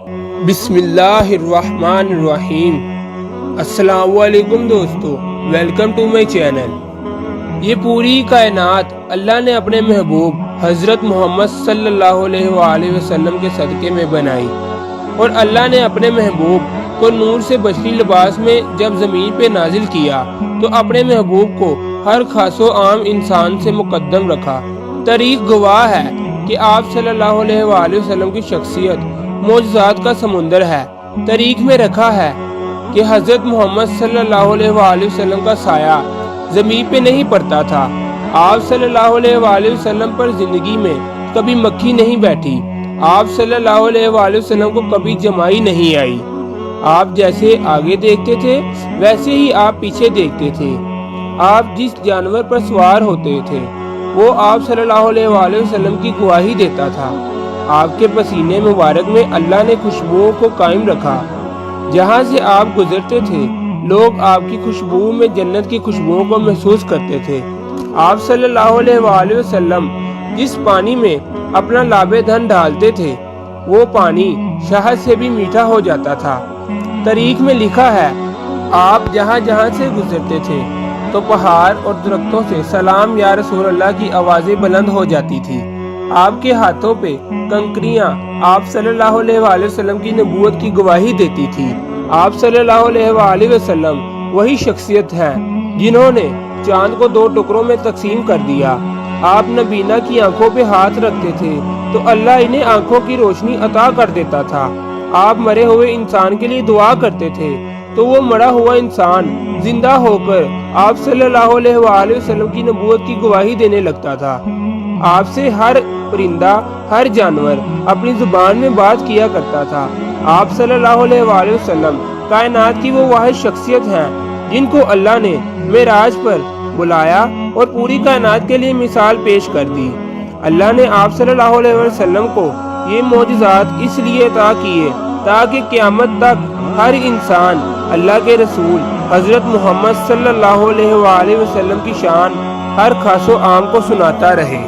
بسم اللہ الرحمن الرحیم۔ السلام علیکم دوستو، ویلکم ٹو مائی چینل۔ یہ پوری کائنات اللہ نے اپنے محبوب حضرت محمد صلی اللہ علیہ وآلہ وسلم کے صدقے میں بنائی، اور اللہ نے اپنے محبوب کو نور سے بشری لباس میں جب زمین پہ نازل کیا تو اپنے محبوب کو ہر خاص و عام انسان سے مقدم رکھا۔ تاریخ گواہ ہے کہ آپ صلی اللہ علیہ وآلہ وسلم کی شخصیت معجزات کا سمندر ہے۔ تاریخ میں رکھا ہے کہ حضرت محمد صلی اللہ علیہ وآلہ وسلم کا سایہ زمین پہ نہیں پڑتا تھا۔ آپ صلی اللہ علیہ وآلہ وسلم پر زندگی میں کبھی مکھی نہیں بیٹھی۔ آپ صلی اللہ علیہ وآلہ وسلم کو کبھی جمائی نہیں آئی۔ آپ جیسے آگے دیکھتے تھے ویسے ہی آپ پیچھے دیکھتے تھے۔ آپ جس جانور پر سوار ہوتے تھے وہ آپ صلی اللہ علیہ وآلہ وسلم کی گواہی دیتا تھا۔ آپ کے پسینے مبارک میں اللہ نے خوشبوؤں کو قائم رکھا۔ جہاں سے آپ گزرتے تھے لوگ آپ کی خوشبو میں جنت کی خوشبوؤں کو محسوس کرتے تھے۔ آپ صلی اللہ علیہ وآلہ وسلم جس پانی میں اپنا لاب دہن ڈالتے تھے وہ پانی شہد سے بھی میٹھا ہو جاتا تھا۔ تاریخ میں لکھا ہے آپ جہاں جہاں سے گزرتے تھے تو پہاڑ اور درختوں سے سلام یا رسول اللہ کی آوازیں بلند ہو جاتی تھی۔ آپ کے ہاتھوں پہ کنکریاں آپ صلی اللہ علیہ وآلہ وسلم کی نبوت کی گواہی دیتی تھی۔ آپ صلی اللہ علیہ وآلہ وسلم وہی شخصیت ہیں جنہوں نے چاند کو 2 ٹکڑوں میں تقسیم کر دیا۔ آپ نبینا کی آنکھوں پہ ہاتھ رکھتے تھے تو اللہ انہیں آنکھوں کی روشنی عطا کر دیتا تھا۔ آپ مرے ہوئے انسان کے لیے دعا کرتے تھے تو وہ مرا ہوا انسان زندہ ہو کر آپ صلی اللہ علیہ وآلہ وسلم کی نبوت کی گواہی دینے لگتا تھا۔ آپ سے ہر پرندہ ہر جانور اپنی زبان میں بات کیا کرتا تھا۔ آپ صلی اللہ علیہ وآلہ وسلم کائنات کی وہ واحد شخصیت ہیں جن کو اللہ نے معراج پر بلایا اور پوری کائنات کے لیے مثال پیش کر دی۔ اللہ نے آپ صلی اللہ علیہ وسلم کو یہ معجزات اس لیے عطا کیے تاکہ قیامت تک ہر انسان اللہ کے رسول حضرت محمد صلی اللہ علیہ وآلہ وسلم کی شان ہر خاص و عام کو سناتا رہے۔